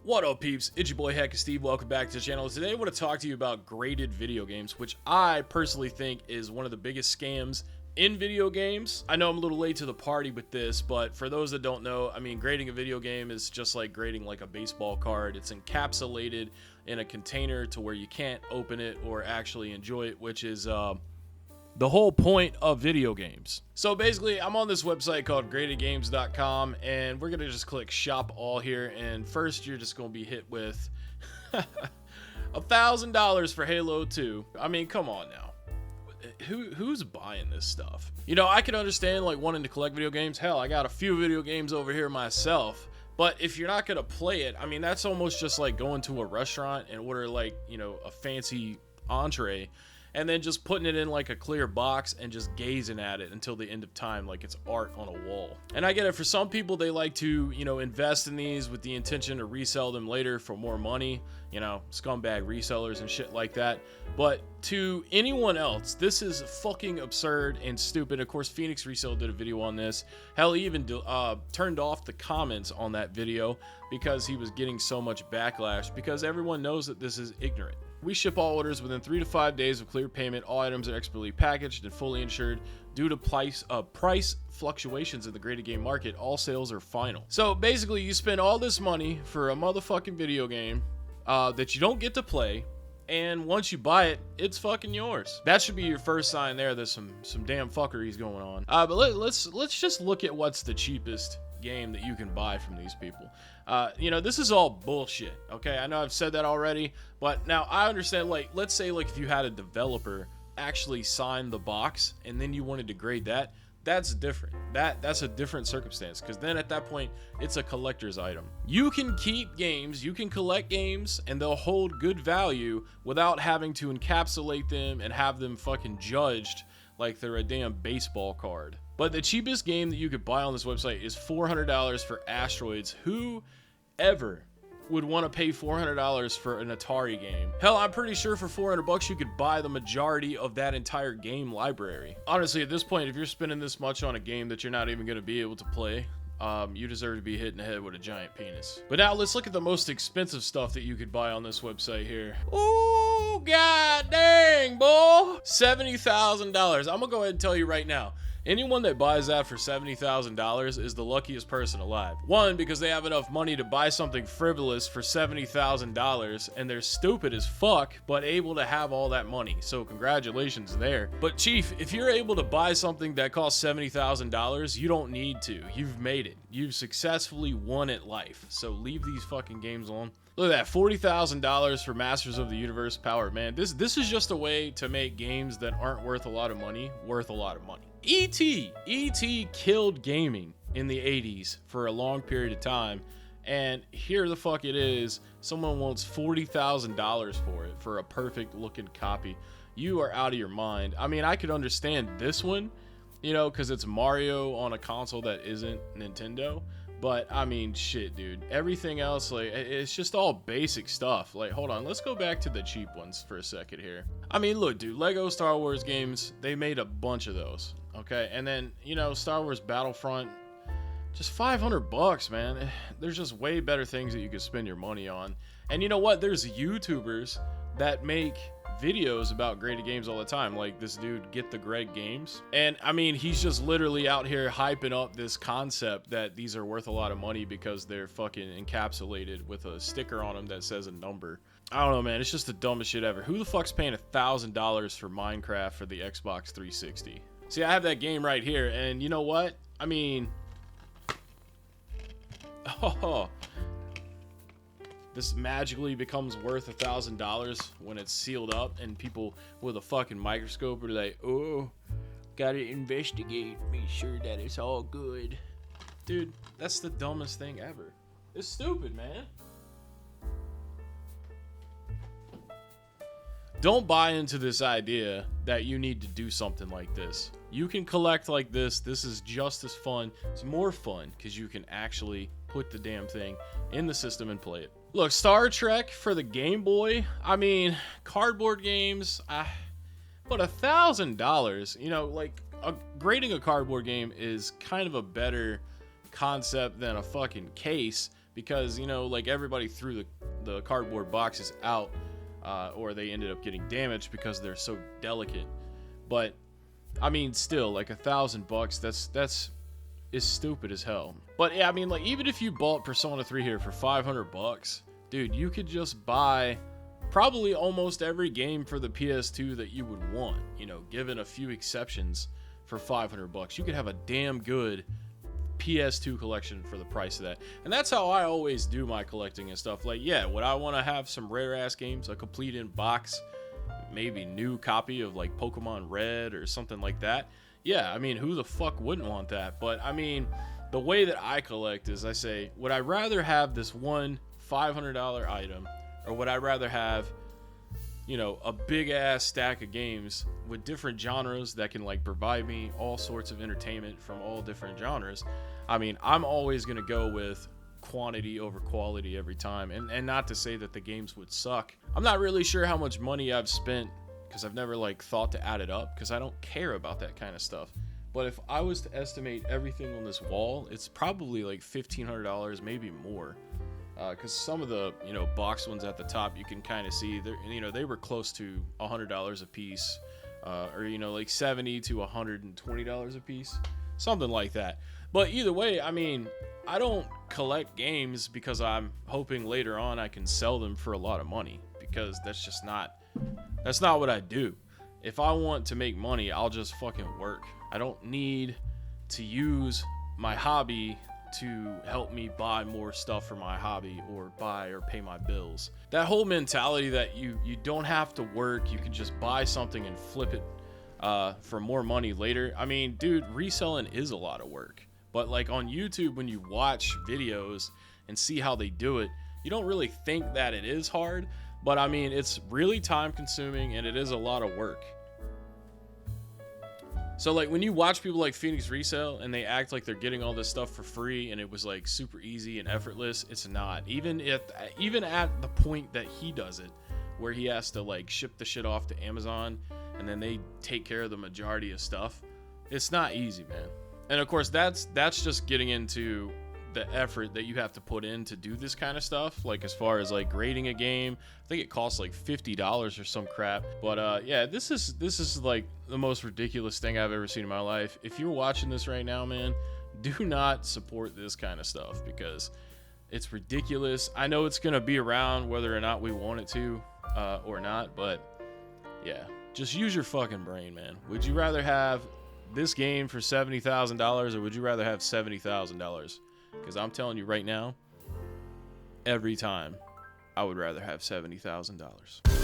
What up, peeps? It's your boy Heckin Steve. Welcome back to the channel. Today I want to talk to you about graded video games, which I personally think is one of the biggest scams in video games. I know I'm a little late to the party with this, but for those that don't know, I mean, grading a video game is just like grading like a baseball card. It's encapsulated in a container to where you can't open it or actually enjoy it, which is the whole point of video games. So basically, I'm on this website called gradedgames.com, and we're gonna just click shop all here, and first you're just gonna be hit with $1,000 for Halo 2. I mean, come on now. Who's buying this stuff? You know, I can understand like wanting to collect video games. Hell, I got a few video games over here myself. But if you're not gonna play it, I mean, that's almost just like going to a restaurant and order like, you know, a fancy entree and then just putting it in like a clear box and just gazing at it until the end of time like it's art on a wall. And I get it, for some people they like to, you know, invest in these with the intention to resell them later for more money, you know, scumbag resellers and shit like that. But to anyone else, this is fucking absurd and stupid. Of course, Phoenix Resale did a video on this. Hell, he even turned off the comments on that video because he was getting so much backlash, because everyone knows that this is ignorant. We ship all orders within 3 to 5 days of clear payment. All items are expertly packaged and fully insured. Due to price fluctuations in the graded game market, all sales are final. So basically, you spend all this money for a motherfucking video game that you don't get to play, and once you buy it, it's fucking yours. That should be your first sign there that some damn fuckery's going on. But let's just look at what's the cheapest game that you can buy from these people. You know, this is all bullshit, okay? I know I've said that already, but now I understand, like, let's say like if you had a developer actually sign the box and then you wanted to grade that, that's different. That's a different circumstance, because then at that point it's a collector's item. You can keep games, you can collect games, and they'll hold good value without having to encapsulate them and have them fucking judged like they're a damn baseball card. But the cheapest game that you could buy on this website is $400 for Asteroids. Who ever would want to pay $400 for an Atari game? Hell, I'm pretty sure for $400 you could buy the majority of that entire game library. Honestly, at this point, if you're spending this much on a game that you're not even going to be able to play, you deserve to be hit in the head with a giant penis. But now let's look at the most expensive stuff that you could buy on this website here. Ooh, god dang, boy. $70,000. I'm gonna go ahead and tell you right now, anyone that buys that for $70,000 is the luckiest person alive. One, because they have enough money to buy something frivolous for $70,000, and they're stupid as fuck, but able to have all that money. So congratulations there. But Chief, if you're able to buy something that costs $70,000, you don't need to. You've made it. You've successfully won at life. So leave these fucking games alone. Look at that, $40,000 for Masters of the Universe Power. Man, this is just a way to make games that aren't worth a lot of money worth a lot of money. E.T. killed gaming in the 80s for a long period of time, and here the fuck it is, someone wants $40,000 for it, for a perfect looking copy. You are out of your mind. I mean, I could understand this one, you know, because it's Mario on a console that isn't Nintendo. But I mean, shit, dude, everything else, like, it's just all basic stuff. Like, hold on, let's go back to the cheap ones for a second here. I mean, look, dude, Lego Star Wars games, they made a bunch of those, okay? And then, you know, Star Wars Battlefront, just $500, man. There's just way better things that you could spend your money on. And you know what? There's YouTubers that make videos about graded games all the time, like this dude Get the Greg Games, and I mean, he's just literally out here hyping up this concept that these are worth a lot of money because they're fucking encapsulated with a sticker on them that says a number. I don't know, man, it's just the dumbest shit ever. Who the fuck's paying $1,000 for Minecraft for the Xbox 360? See, I have that game right here, and you know what? I mean, oh, this magically becomes worth $1,000 when it's sealed up, and people with a fucking microscope are like, oh, gotta investigate, make sure that it's all good. Dude, that's the dumbest thing ever. It's stupid, man. Don't buy into this idea that you need to do something like this. You can collect like this. This is just as fun. It's more fun because you can actually put the damn thing in the system and play it. Look, Star Trek for the Game Boy, I mean, cardboard games, but $1,000, you know, like, grading a cardboard game is kind of a better concept than a fucking case, because, you know, like everybody threw the cardboard boxes out, or they ended up getting damaged because they're so delicate. But I mean, still, like $1,000, that's is stupid as hell. But yeah, I mean, like, even if you bought Persona 3 here for $500, dude, you could just buy probably almost every game for the PS2 that you would want, you know, given a few exceptions. For $500, you could have a damn good PS2 collection for the price of that. And that's how I always do my collecting and stuff. Like, yeah, would I want to have some rare ass games, a complete in box, maybe new copy of like Pokemon Red or something like that? Yeah, I mean, who the fuck wouldn't want that? But I mean, the way that I collect is I say, would I rather have this one $500 item, or would I rather have, you know, a big ass stack of games with different genres that can like provide me all sorts of entertainment from all different genres? I mean, I'm always going to go with quantity over quality every time. And not to say that the games would suck. I'm not really sure how much money I've spent, because I've never like thought to add it up, because I don't care about that kind of stuff. But if I was to estimate everything on this wall, it's probably like $1,500, maybe more. Because some of the, you know, box ones at the top, you can kind of see, you know, they were close to $100 a piece, or, you know, like $70 to $120 a piece, something like that. But either way, I mean, I don't collect games because I'm hoping later on I can sell them for a lot of money, because that's not what I do. If I want to make money, I'll just fucking work. I don't need to use my hobby to help me buy more stuff for my hobby, or buy or pay my bills. That whole mentality that you don't have to work, you can just buy something and flip it for more money later. I mean, dude, reselling is a lot of work. But like on YouTube, when you watch videos and see how they do it, you don't really think that it is hard. But I mean, it's really time consuming and it is a lot of work. So like when you watch people like Phoenix Resale and they act like they're getting all this stuff for free and it was like super easy and effortless, it's not. Even at the point that he does it, where he has to like ship the shit off to Amazon and then they take care of the majority of stuff, it's not easy, man. And of course, that's just getting into the effort that you have to put in to do this kind of stuff. Like as far as like grading a game, I think it costs like $50 or some crap. But yeah, this is like the most ridiculous thing I've ever seen in my life. If you're watching this right now, man, do not support this kind of stuff, because it's ridiculous. I know it's gonna be around whether or not we want it to or not, but yeah, just use your fucking brain, man. Would you rather have this game for $70,000, or would you rather have $70,000? Because I'm telling you right now, every time, I would rather have $70,000.